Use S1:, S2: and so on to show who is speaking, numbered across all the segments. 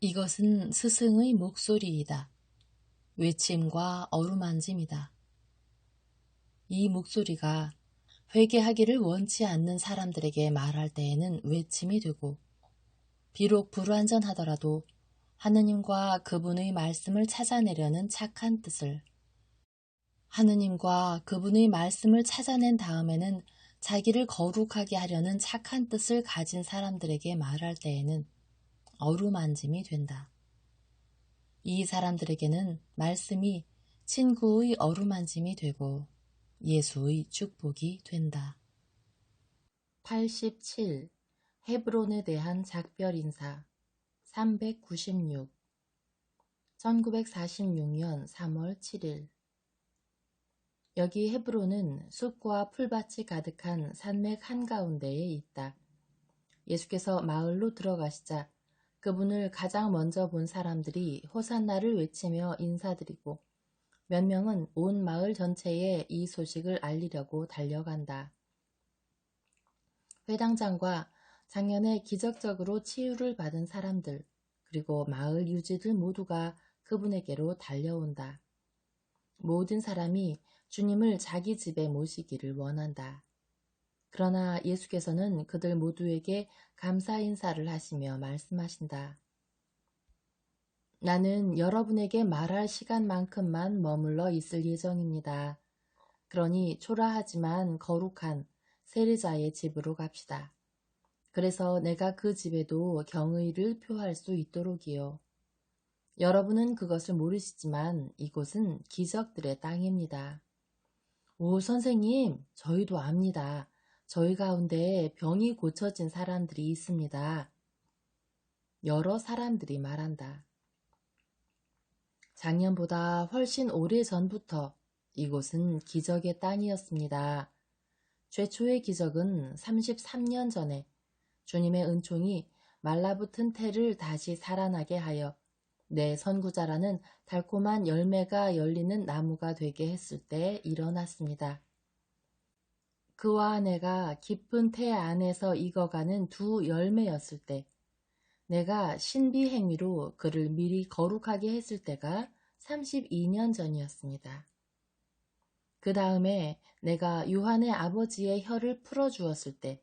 S1: 이것은 스승의 목소리이다. 외침과 어루만짐이다. 이 목소리가 회개하기를 원치 않는 사람들에게 말할 때에는 외침이 되고, 비록 불완전하더라도 하느님과 그분의 말씀을 찾아내려는 착한 뜻을, 하느님과 그분의 말씀을 찾아낸 다음에는 자기를 거룩하게 하려는 착한 뜻을 가진 사람들에게 말할 때에는 어루만짐이 된다. 이 사람들에게는 말씀이 친구의 어루만짐이 되고 예수의 축복이 된다. 87. 헤브론에 대한 작별 인사 396 1946년 3월 7일 여기 헤브론은 숲과 풀밭이 가득한 산맥 한가운데에 있다. 예수께서 마을로 들어가시자 그분을 가장 먼저 본 사람들이 호산나를 외치며 인사드리고 몇 명은 온 마을 전체에 이 소식을 알리려고 달려간다. 회당장과 작년에 기적적으로 치유를 받은 사람들, 그리고 마을 유지들 모두가 그분에게로 달려온다. 모든 사람이 주님을 자기 집에 모시기를 원한다. 그러나 예수께서는 그들 모두에게 감사 인사를 하시며 말씀하신다. 나는 여러분에게 말할 시간만큼만 머물러 있을 예정입니다. 그러니 초라하지만 거룩한 세리자의 집으로 갑시다. 그래서 내가 그 집에도 경의를 표할 수 있도록이요. 여러분은 그것을 모르시지만 이곳은 기적들의 땅입니다. 오, 선생님, 저희도 압니다. 저희 가운데 병이 고쳐진 사람들이 있습니다. 여러 사람들이 말한다. 작년보다 훨씬 오래 전부터 이곳은 기적의 땅이었습니다. 최초의 기적은 33년 전에 주님의 은총이 말라붙은 태를 다시 살아나게 하여 내 선구자라는 달콤한 열매가 열리는 나무가 되게 했을 때 일어났습니다. 그와 내가 깊은 태 안에서 익어가는 두 열매였을 때, 내가 신비 행위로 그를 미리 거룩하게 했을 때가 32년 전이었습니다. 그 다음에 내가 요한의 아버지의 혀를 풀어주었을 때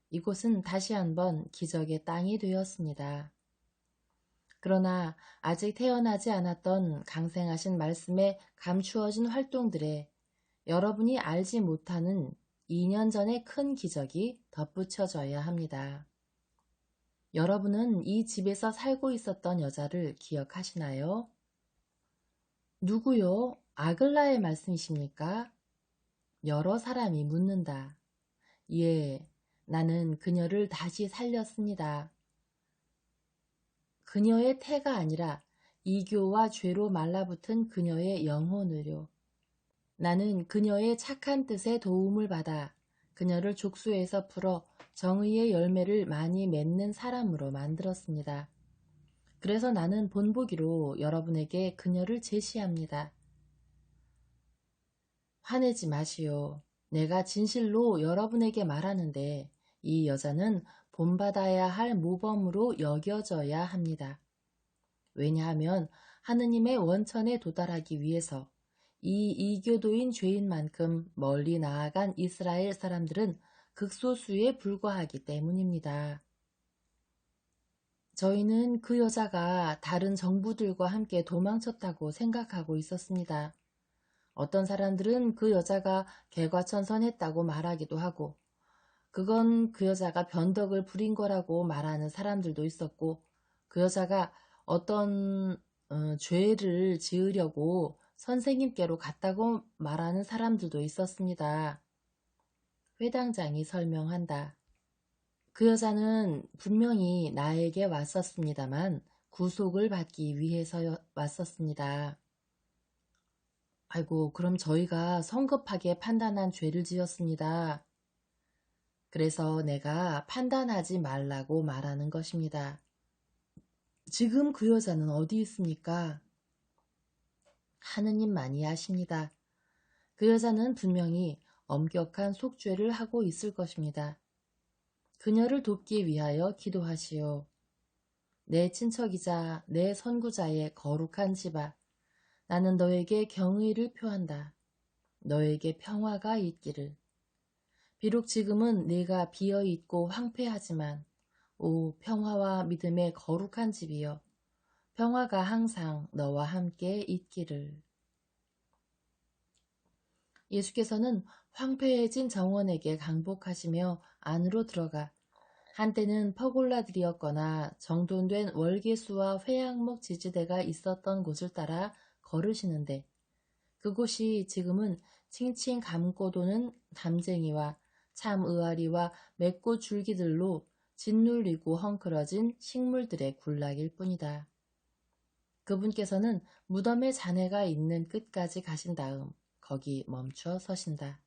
S1: 이곳은 다시 한번 기적의 땅이 되었습니다. 그러나 아직 태어나지 않았던 강생하신 말씀에 감추어진 활동들에 여러분이 알지 못하는 2년 전의 큰 기적이 덧붙여져야 합니다. 여러분은 이 집에서 살고 있었던 여자를 기억하시나요? 누구요? 아글라의 말씀이십니까? 여러 사람이 묻는다. 예, 나는 그녀를 다시 살렸습니다. 그녀의 태가 아니라 이교와 죄로 말라붙은 그녀의 영혼을요. 나는 그녀의 착한 뜻에 도움을 받아 그녀를 족수에서 풀어 정의의 열매를 많이 맺는 사람으로 만들었습니다. 그래서 나는 본보기로 여러분에게 그녀를 제시합니다. 화내지 마시오. 내가 진실로 여러분에게 말하는데 이 여자는 본받아야 할 모범으로 여겨져야 합니다. 왜냐하면 하느님의 원천에 도달하기 위해서 이 이교도인 죄인만큼 멀리 나아간 이스라엘 사람들은 극소수에 불과하기 때문입니다. 저희는 그 여자가 다른 정부들과 함께 도망쳤다고 생각하고 있었습니다. 어떤 사람들은 그 여자가 개과천선했다고 말하기도 하고, 그건 그 여자가 변덕을 부린 거라고 말하는 사람들도 있었고, 그 여자가 어떤 죄를 지으려고 선생님께로 갔다고 말하는 사람들도 있었습니다. 회당장이 설명한다. 그 여자는 분명히 나에게 왔었습니다만 구속을 받기 위해서 왔었습니다. 아이고, 그럼 저희가 성급하게 판단한 죄를 지었습니다. 그래서 내가 판단하지 말라고 말하는 것입니다. 지금 그 여자는 어디 있습니까? 하느님만이 아십니다. 그 여자는 분명히 엄격한 속죄를 하고 있을 것입니다. 그녀를 돕기 위하여 기도하시오. 내 친척이자 내 선구자의 거룩한 집아, 나는 너에게 경의를 표한다. 너에게 평화가 있기를. 비록 지금은 네가 비어있고 황폐하지만 오 평화와 믿음의 거룩한 집이여, 평화가 항상 너와 함께 있기를. 예수께서는 황폐해진 정원에게 강복하시며 안으로 들어가 한때는 퍼골라들이었거나 정돈된 월계수와 회양목 지지대가 있었던 곳을 따라 걸으시는데, 그곳이 지금은 칭칭 감고 도는 담쟁이와 참 의아리와 맺고 줄기들로 짓눌리고 헝클어진 식물들의 군락일 뿐이다. 그분께서는 무덤의 잔해가 있는 끝까지 가신 다음 거기 멈추어 서신다.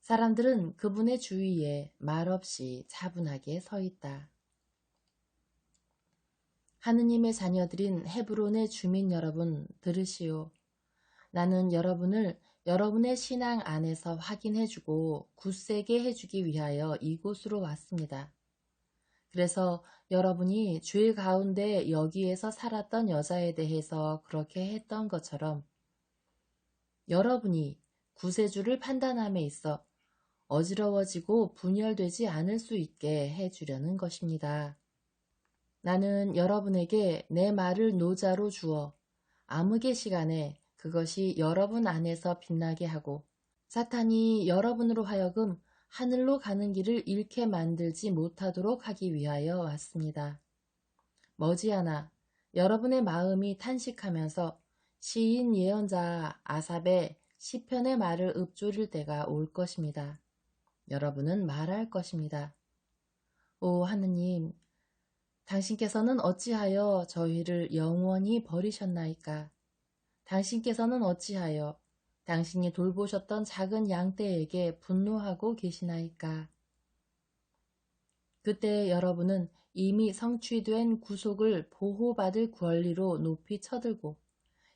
S1: 사람들은 그분의 주위에 말없이 차분하게 서 있다. 하느님의 자녀들인 헤브론의 주민 여러분, 들으시오. 나는 여러분을 여러분의 신앙 안에서 확인해주고 굳세게 해주기 위하여 이곳으로 왔습니다. 그래서 여러분이 죄 가운데 여기에서 살았던 여자에 대해서 그렇게 했던 것처럼 여러분이 구세주를 판단함에 있어 어지러워지고 분열되지 않을 수 있게 해주려는 것입니다. 나는 여러분에게 내 말을 노자로 주어 암흑의 시간에 그것이 여러분 안에서 빛나게 하고 사탄이 여러분으로 하여금 하늘로 가는 길을 잃게 만들지 못하도록 하기 위하여 왔습니다. 머지않아 여러분의 마음이 탄식하면서 시인 예언자 아삽의 시편의 말을 읊조릴 때가 올 것입니다. 여러분은 말할 것입니다. 오 하느님, 당신께서는 어찌하여 저희를 영원히 버리셨나이까? 당신께서는 어찌하여 당신이 돌보셨던 작은 양떼에게 분노하고 계시나이까? 그때 여러분은 이미 성취된 구속을 보호받을 권리로 높이 쳐들고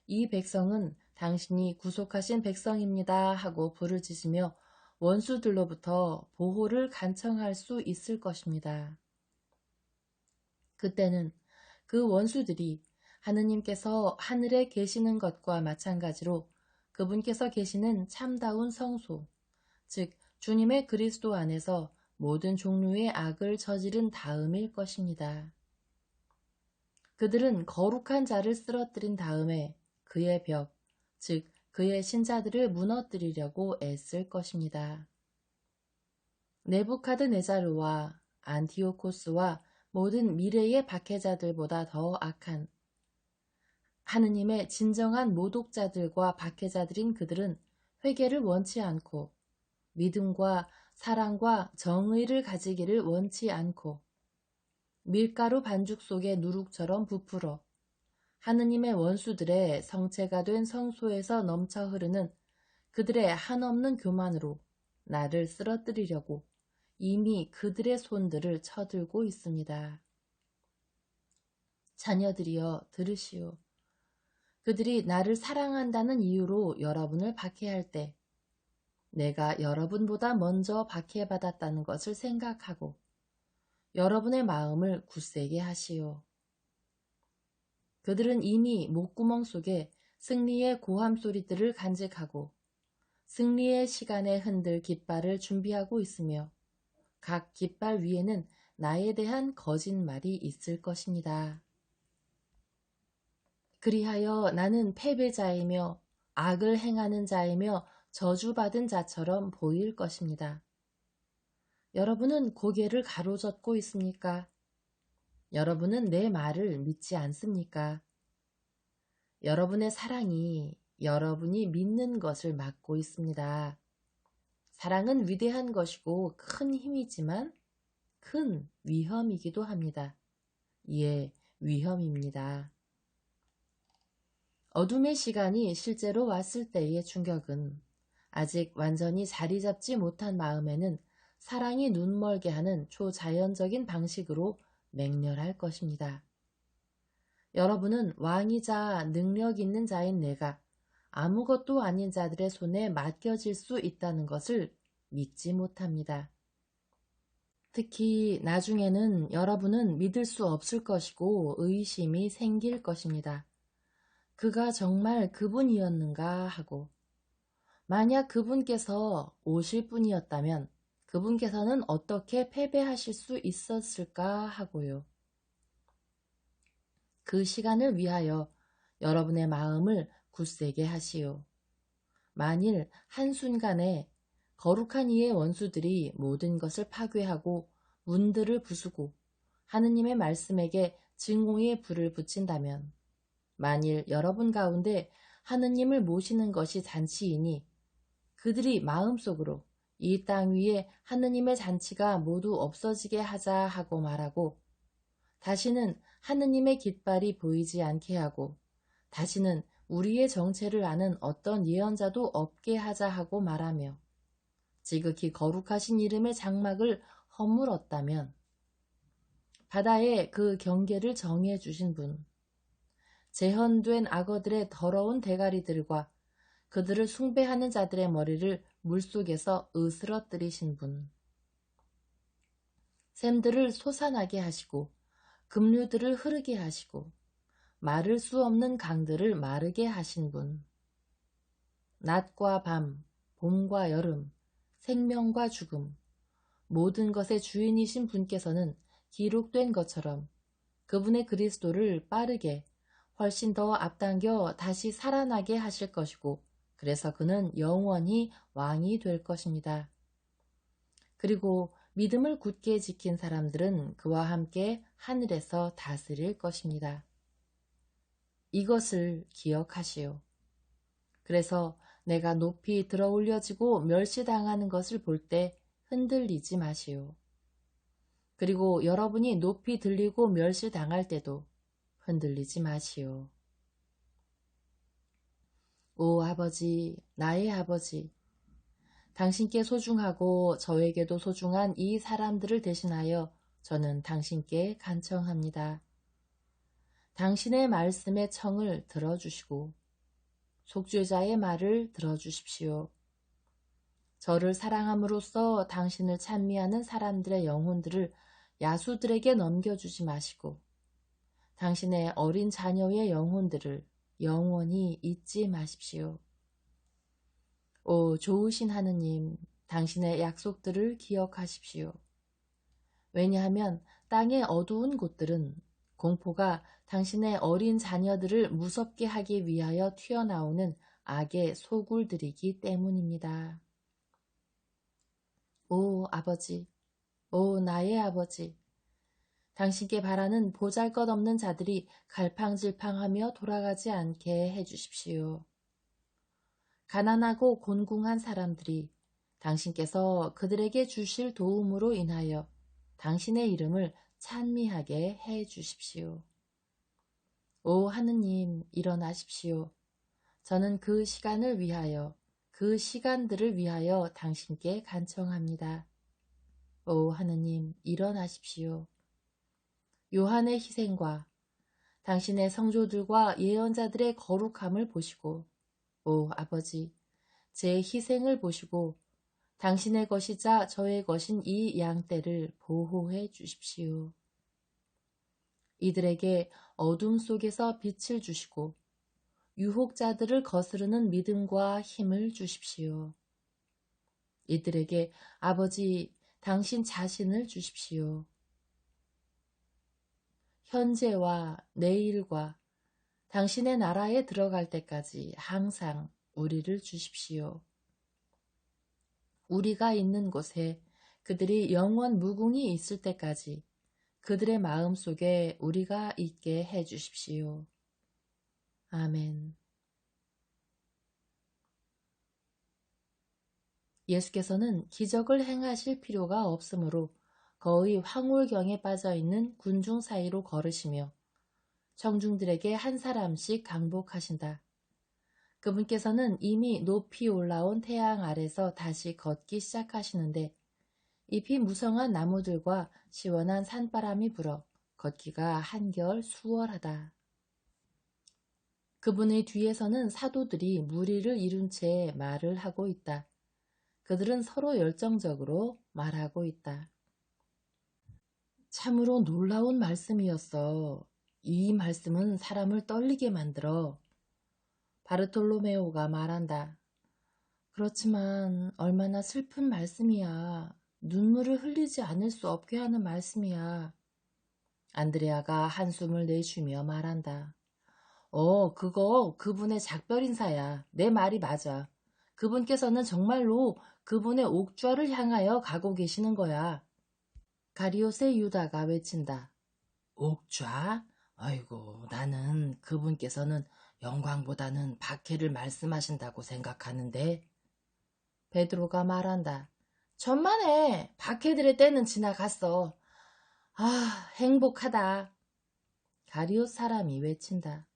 S1: 이 백성은 당신이 구속하신 백성입니다 하고 부르짖으며 원수들로부터 보호를 간청할 수 있을 것입니다. 그때는 그 원수들이 하느님께서 하늘에 계시는 것과 마찬가지로 그분께서 계시는 참다운 성소, 즉 주님의 그리스도 안에서 모든 종류의 악을 저지른 다음일 것입니다. 그들은 거룩한 자를 쓰러뜨린 다음에 그의 벽, 즉 그의 신자들을 무너뜨리려고 애쓸 것입니다. 네부카드네자르와 안티오코스와 모든 미래의 박해자들보다 더 악한 하느님의 진정한 모독자들과 박해자들인 그들은 회개를 원치 않고 믿음과 사랑과 정의를 가지기를 원치 않고 밀가루 반죽 속의 누룩처럼 부풀어 하느님의 원수들의 성체가 된 성소에서 넘쳐 흐르는 그들의 한없는 교만으로 나를 쓰러뜨리려고 이미 그들의 손들을 쳐들고 있습니다. 자녀들이여 들으시오. 그들이 나를 사랑한다는 이유로 여러분을 박해할 때 내가 여러분보다 먼저 박해받았다는 것을 생각하고 여러분의 마음을 굳세게 하시오. 그들은 이미 목구멍 속에 승리의 고함 소리들을 간직하고 승리의 시간에 흔들 깃발을 준비하고 있으며 각 깃발 위에는 나에 대한 거짓말이 있을 것입니다. 그리하여 나는 패배자이며 악을 행하는 자이며 저주받은 자처럼 보일 것입니다. 여러분은 고개를 가로젓고 있습니까? 여러분은 내 말을 믿지 않습니까? 여러분의 사랑이 여러분이 믿는 것을 막고 있습니다. 사랑은 위대한 것이고 큰 힘이지만 큰 위험이기도 합니다. 예, 위험입니다. 어둠의 시간이 실제로 왔을 때의 충격은 아직 완전히 자리 잡지 못한 마음에는 사랑이 눈멀게 하는 초자연적인 방식으로 맹렬할 것입니다. 여러분은 왕이자 능력 있는 자인 내가 아무것도 아닌 자들의 손에 맡겨질 수 있다는 것을 믿지 못합니다. 특히 나중에는 여러분은 믿을 수 없을 것이고 의심이 생길 것입니다. 그가 정말 그분이었는가 하고, 만약 그분께서 오실 분이었다면 그분께서는 어떻게 패배하실 수 있었을까 하고요. 그 시간을 위하여 여러분의 마음을 굳세게 하시오. 만일 한순간에 거룩한 이의 원수들이 모든 것을 파괴하고 문들을 부수고 하느님의 말씀에게 증오의 불을 붙인다면, 만일 여러분 가운데 하느님을 모시는 것이 잔치이니 그들이 마음속으로 이 땅 위에 하느님의 잔치가 모두 없어지게 하자 하고 말하고, 다시는 하느님의 깃발이 보이지 않게 하고, 다시는 우리의 정체를 아는 어떤 예언자도 없게 하자 하고 말하며 지극히 거룩하신 이름의 장막을 허물었다면, 바다에 그 경계를 정해 주신 분, 재현된 악어들의 더러운 대가리들과 그들을 숭배하는 자들의 머리를 물속에서 으스러뜨리신 분, 샘들을 솟아나게 하시고 급류들을 흐르게 하시고 마를 수 없는 강들을 마르게 하신 분, 낮과 밤, 봄과 여름, 생명과 죽음, 모든 것의 주인이신 분께서는 기록된 것처럼 그분의 그리스도를 빠르게 훨씬 더 앞당겨 다시 살아나게 하실 것이고, 그래서 그는 영원히 왕이 될 것입니다. 그리고 믿음을 굳게 지킨 사람들은 그와 함께 하늘에서 다스릴 것입니다. 이것을 기억하시오. 그래서 내가 높이 들어 올려지고 멸시당하는 것을 볼 때 흔들리지 마시오. 그리고 여러분이 높이 들리고 멸시당할 때도 흔들리지 마시오. 오 아버지, 나의 아버지, 당신께 소중하고 저에게도 소중한 이 사람들을 대신하여 저는 당신께 간청합니다. 당신의 말씀의 청을 들어주시고 속죄자의 말을 들어주십시오. 저를 사랑함으로써 당신을 찬미하는 사람들의 영혼들을 야수들에게 넘겨주지 마시고 당신의 어린 자녀의 영혼들을 영원히 잊지 마십시오. 오 좋으신 하느님, 당신의 약속들을 기억하십시오. 왜냐하면 땅의 어두운 곳들은 공포가 당신의 어린 자녀들을 무섭게 하기 위하여 튀어나오는 악의 소굴들이기 때문입니다. 오 아버지, 오 나의 아버지, 당신께 바라는 보잘것없는 자들이 갈팡질팡하며 돌아가지 않게 해주십시오. 가난하고 곤궁한 사람들이 당신께서 그들에게 주실 도움으로 인하여 당신의 이름을 찬미하게 해주십시오. 오 하느님, 일어나십시오. 저는 그 시간을 위하여, 그 시간들을 위하여 당신께 간청합니다. 오 하느님, 일어나십시오. 요한의 희생과 당신의 성조들과 예언자들의 거룩함을 보시고, 오 아버지, 제 희생을 보시고 당신의 것이자 저의 것인 이 양떼를 보호해 주십시오. 이들에게 어둠 속에서 빛을 주시고 유혹자들을 거스르는 믿음과 힘을 주십시오. 이들에게 아버지 당신 자신을 주십시오. 현재와 내일과 당신의 나라에 들어갈 때까지 항상 우리를 주십시오. 우리가 있는 곳에 그들이 영원 무궁히 있을 때까지 그들의 마음 속에 우리가 있게 해 주십시오. 아멘. 예수께서는 기적을 행하실 필요가 없으므로 거의 황홀경에 빠져있는 군중 사이로 걸으시며 청중들에게 한 사람씩 강복하신다. 그분께서는 이미 높이 올라온 태양 아래서 다시 걷기 시작하시는데 잎이 무성한 나무들과 시원한 산바람이 불어 걷기가 한결 수월하다. 그분의 뒤에서는 사도들이 무리를 이룬 채 말을 하고 있다. 그들은 서로 열정적으로 말하고 있다. 참으로 놀라운 말씀이었어. 이 말씀은 사람을 떨리게 만들어. 바르톨로메오가 말한다. 그렇지만 얼마나 슬픈 말씀이야. 눈물을 흘리지 않을 수 없게 하는 말씀이야. 안드레아가 한숨을 내쉬며 말한다. 그거 그분의 작별 인사야. 내 말이 맞아. 그분께서는 정말로 그분의 옥좌를 향하여 가고 계시는 거야. 가리옷의 유다가 외친다. 옥좌? 아이고, 나는 그분께서는 영광보다는 박해를 말씀하신다고 생각하는데. 베드로가 말한다. 천만에 박해들의 때는 지나갔어. 아, 행복하다. 가리옷 사람이 외친다.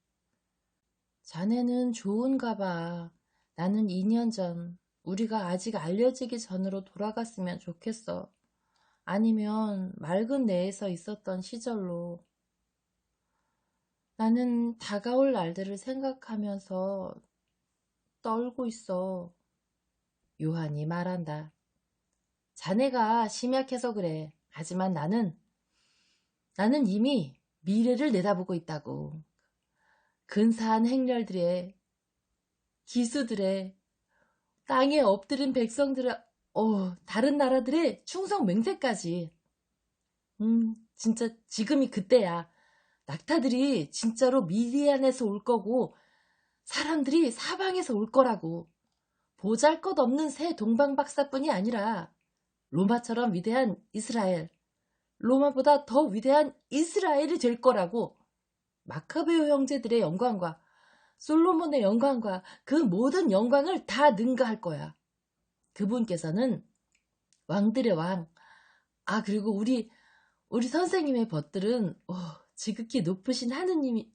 S1: 자네는 좋은가 봐. 나는 2년 전, 우리가 아직 알려지기 전으로 돌아갔으면 좋겠어. 아니면 맑은 내에서 있었던 시절로. 나는 다가올 날들을 생각하면서 떨고 있어. 요한이 말한다. 자네가 심약해서 그래. 하지만 나는 이미 미래를 내다보고 있다고. 근사한 행렬들의, 기수들의, 땅에 엎드린 백성들의, 다른 나라들의 충성 맹세까지. 진짜 지금이 그때야. 낙타들이 진짜로 미디안에서 올 거고 사람들이 사방에서 올 거라고. 보잘것없는 새 동방박사뿐이 아니라 로마처럼 위대한 이스라엘, 로마보다 더 위대한 이스라엘이 될 거라고. 마카베오 형제들의 영광과 솔로몬의 영광과 그 모든 영광을 다 능가할 거야. 그분께서는 왕들의 왕. 그리고 우리 선생님의 벗들은 지극히 높으신 하느님이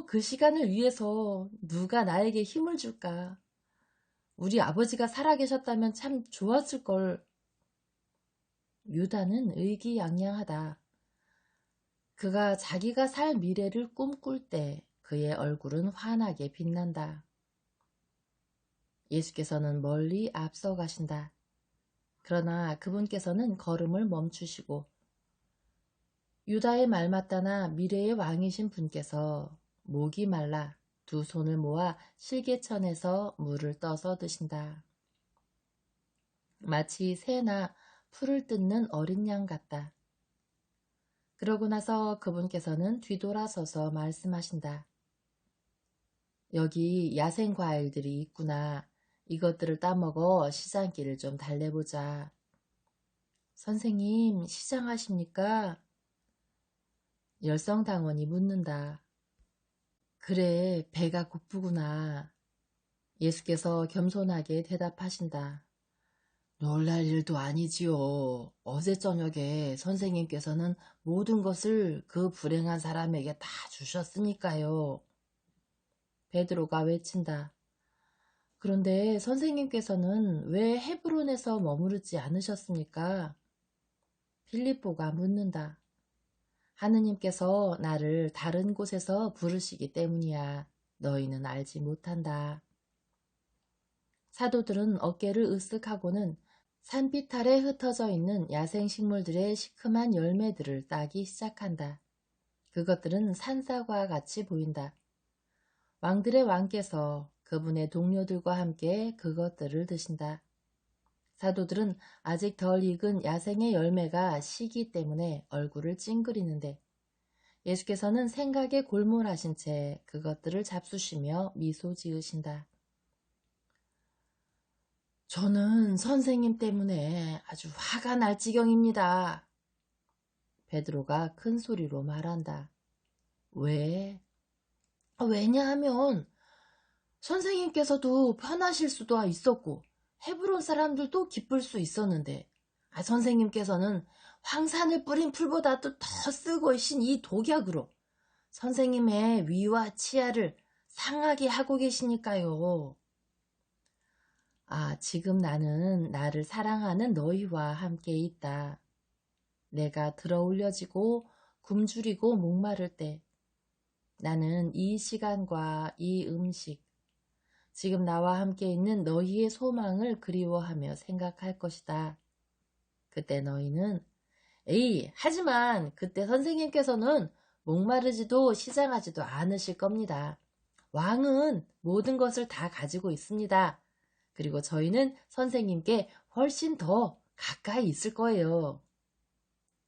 S1: 그 시간을 위해서 누가 나에게 힘을 줄까? 우리 아버지가 살아계셨다면 참 좋았을 걸. 유다는 의기양양하다. 그가 자기가 살 미래를 꿈꿀 때 그의 얼굴은 환하게 빛난다. 예수께서는 멀리 앞서 가신다. 그러나 그분께서는 걸음을 멈추시고 유다의 말마따나 미래의 왕이신 분께서 목이 말라 두 손을 모아 실개천에서 물을 떠서 드신다. 마치 새나 풀을 뜯는 어린 양 같다. 그러고 나서 그분께서는 뒤돌아서서 말씀하신다. 여기 야생 과일들이 있구나. 이것들을 따먹어 시장길을 좀 달래보자. 선생님, 시장하십니까? 열성당원이 묻는다. 그래, 배가 고프구나. 예수께서 겸손하게 대답하신다. 놀랄 일도 아니지요. 어제 저녁에 선생님께서는 모든 것을 그 불행한 사람에게 다 주셨으니까요. 베드로가 외친다. 그런데 선생님께서는 왜 헤브론에서 머무르지 않으셨습니까? 필립보가 묻는다. 하느님께서 나를 다른 곳에서 부르시기 때문이야. 너희는 알지 못한다. 사도들은 어깨를 으쓱하고는 산빛 아래 흩어져 있는 야생식물들의 시큼한 열매들을 따기 시작한다. 그것들은 산사과 같이 보인다. 왕들의 왕께서 그분의 동료들과 함께 그것들을 드신다. 사도들은 아직 덜 익은 야생의 열매가 시기 때문에 얼굴을 찡그리는데 예수께서는 생각에 골몰하신 채 그것들을 잡수시며 미소 지으신다. 저는 선생님 때문에 아주 화가 날 지경입니다. 베드로가 큰 소리로 말한다. 왜? 왜냐하면 선생님께서도 편하실 수도 있었고 헤브론 사람들도 기쁠 수 있었는데 선생님께서는 황산을 뿌린 풀보다도 더 쓰고 계신 이 독약으로 선생님의 위와 치아를 상하게 하고 계시니까요. 지금 나는 나를 사랑하는 너희와 함께 있다. 내가 들어올려지고 굶주리고 목마를 때 나는 이 시간과 이 음식, 지금 나와 함께 있는 너희의 소망을 그리워하며 생각할 것이다. 그때 너희는 에이, 하지만 그때 선생님께서는 목마르지도 시장하지도 않으실 겁니다. 왕은 모든 것을 다 가지고 있습니다. 그리고 저희는 선생님께 훨씬 더 가까이 있을 거예요.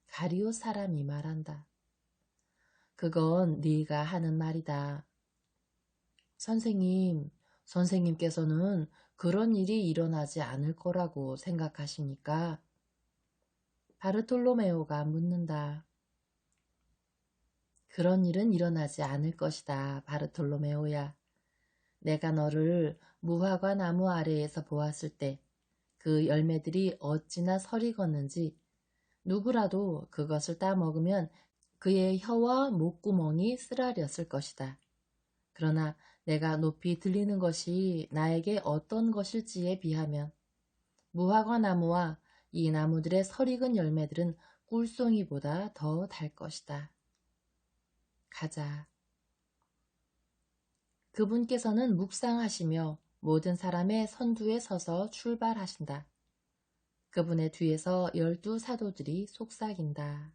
S1: 가리오 사람이 말한다. 그건 네가 하는 말이다. 선생님께서는 그런 일이 일어나지 않을 거라고 생각하십니까? 바르톨로메오가 묻는다. 그런 일은 일어나지 않을 것이다, 바르톨로메오야. 내가 너를 무화과 나무 아래에서 보았을 때 그 열매들이 어찌나 설익었는지 누구라도 그것을 따먹으면 그의 혀와 목구멍이 쓰라렸을 것이다. 그러나 내가 높이 들리는 것이 나에게 어떤 것일지에 비하면 무화과 나무와 이 나무들의 설익은 열매들은 꿀송이보다 더 달 것이다. 가자. 그분께서는 묵상하시며 모든 사람의 선두에 서서 출발하신다. 그분의 뒤에서 12 사도들이 속삭인다.